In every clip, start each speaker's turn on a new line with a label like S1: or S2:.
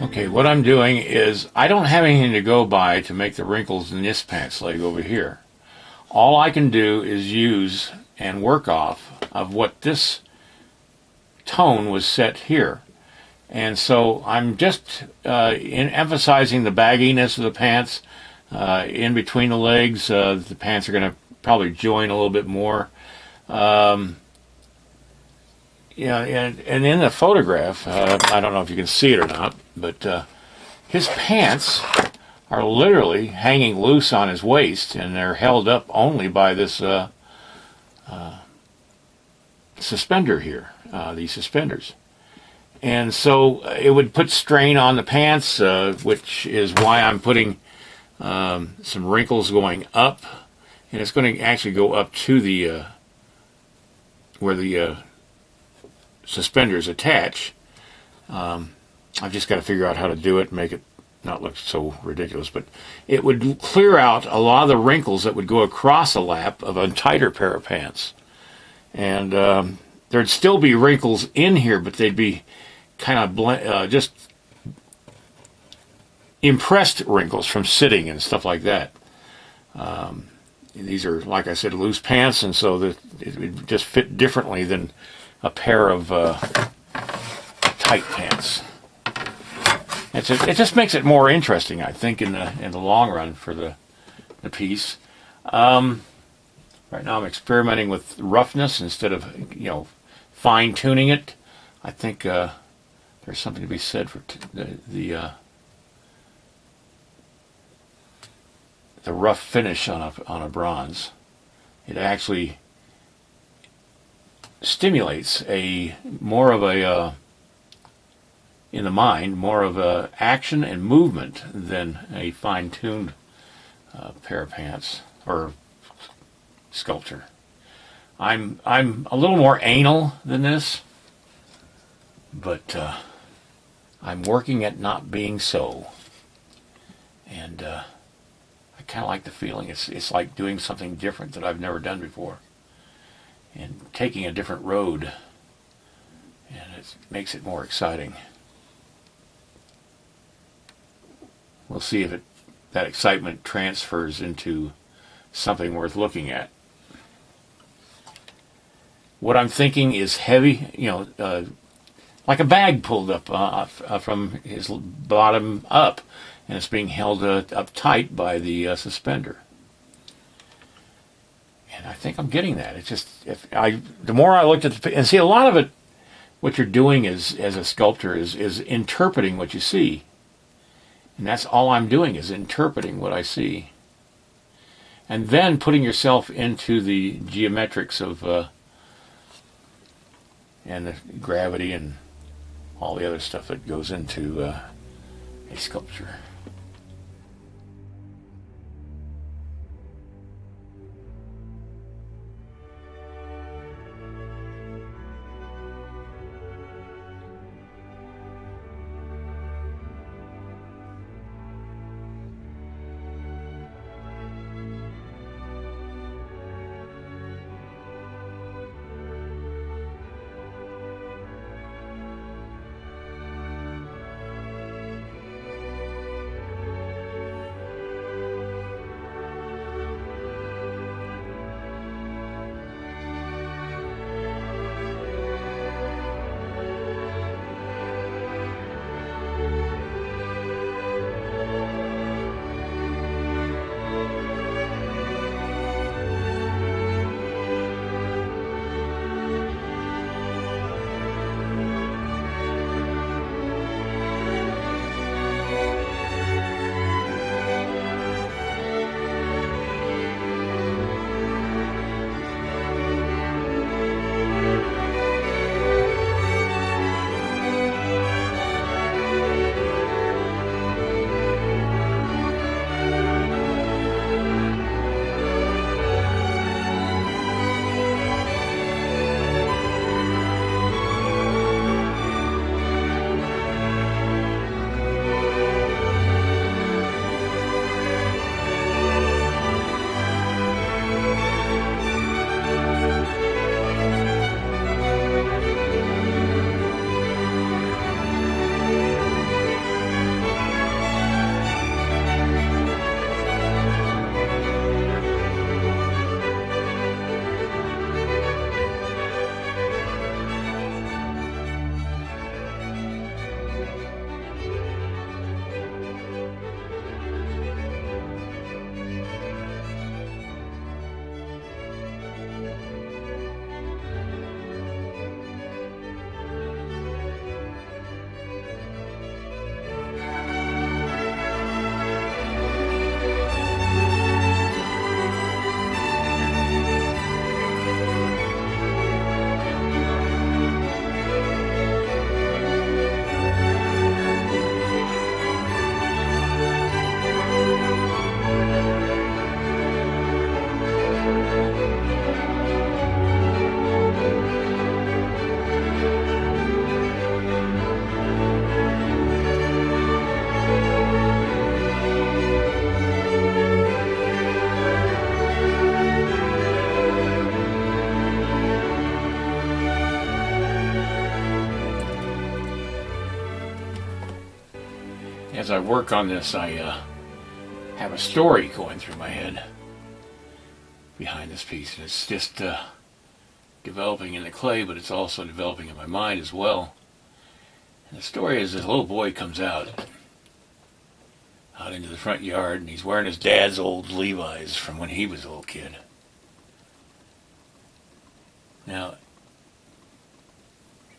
S1: Okay, what I'm doing is I don't have anything to go by to make the wrinkles in this pants leg over here. All I can do is use and work off of what this tone was set here. And so I'm just emphasizing the bagginess of the pants in between the legs. The pants are going to probably join a little bit more. Yeah, and in the photograph, I don't know if you can see it or not, but his pants are literally hanging loose on his waist, and they're held up only by this suspender here, these suspenders. And so it would put strain on the pants, which is why I'm putting some wrinkles going up, and it's going to actually go up to the where the suspenders attach. I've just got to figure out how to do it and make it not look so ridiculous, but it would clear out a lot of the wrinkles that would go across a lap of a tighter pair of pants. And there'd still be wrinkles in here, but they'd be kind of just impressed wrinkles from sitting and stuff like that. These are, like I said, loose pants, and so that it would just fit differently than a pair of tight pants. It just makes it more interesting, I think, in the long run for the piece. Right now, I'm experimenting with roughness instead of fine tuning it. I think there's something to be said for the rough finish on a bronze. It actually stimulates more of a in the mind, more of a action and movement than a fine-tuned pair of pants or sculpture. I'm a little more anal than this, but I'm working at not being so. And I kind of like the feeling. It's like doing something different that I've never done before, and taking a different road, and it makes it more exciting. We'll see if that excitement transfers into something worth looking at. What I'm thinking is heavy, like a bag pulled up from his bottom up, and it's being held up tight by the suspender. And I think I'm getting that. It's just, the more I looked at and see, a lot of it, what you're doing as a sculptor is interpreting what you see. And that's all I'm doing, is interpreting what I see. And then putting yourself into the geometrics of and the gravity and all the other stuff that goes into a sculpture. as I work on this, I have a story going through my head behind this piece, and it's just developing in the clay, but it's also developing in my mind as well. And the story is this little boy comes out into the front yard, and he's wearing his dad's old Levi's from when he was a little kid. Now,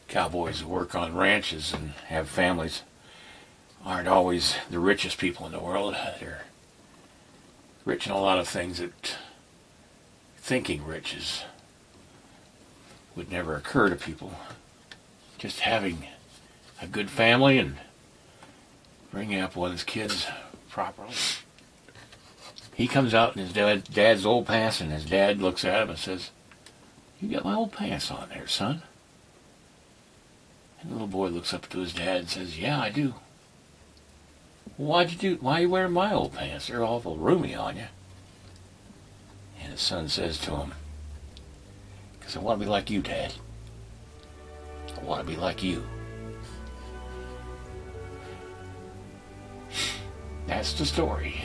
S1: cowboys who work on ranches and have families aren't always the richest people in the world. They're rich in a lot of things that thinking riches would never occur to people. Just having a good family and bringing up one's kids properly. He comes out in his dad's old pants, and his dad looks at him and says, "You got my old pants on there, son." And the little boy looks up to his dad and says, "Yeah, I do." "Why are you wearing my old pants? They're awful roomy on you." And his son says to him, "Because I want to be like you, Dad. I want to be like you." That's the story.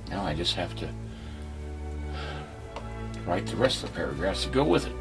S1: Now I just have to write the rest of the paragraphs to go with it.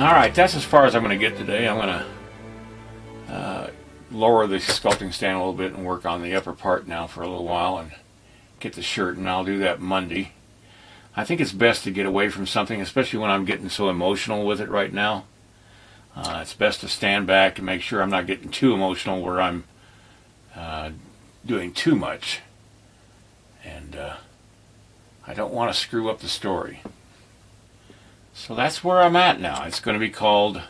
S1: Alright, that's as far as I'm going to get today. I'm going to lower the sculpting stand a little bit and work on the upper part now for a little while and get the shirt, and I'll do that Monday. I think it's best to get away from something, especially when I'm getting so emotional with it right now. It's best to stand back and make sure I'm not getting too emotional where I'm doing too much. And I don't want to screw up the story. So that's where I'm at now. It's going to be called,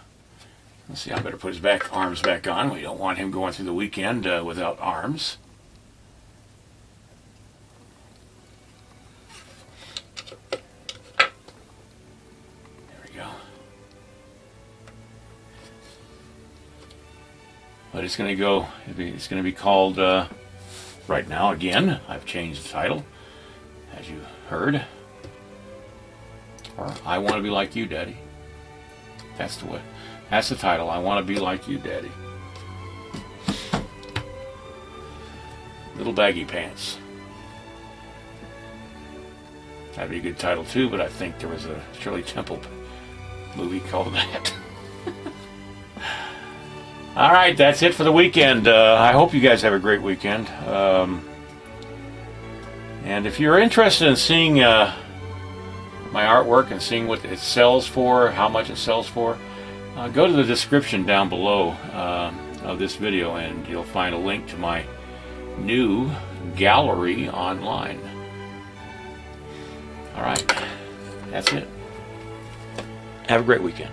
S1: let's see, I better put his arms back on. We don't want him going through the weekend without arms. There we go. But it's going to be called, right now, again, I've changed the title, as you heard. Or I Want to Be Like You, Daddy. That's the way. That's the title. I Want to Be Like You, Daddy. Little Baggy Pants. That'd be a good title too, but I think there was a Shirley Temple movie called that. All right, that's it for the weekend. I hope you guys have a great weekend. And if you're interested in seeing my artwork and seeing what it sells for, how much it sells for, go to the description down below of this video and you'll find a link to my new gallery online. All right, that's it. Have a great weekend.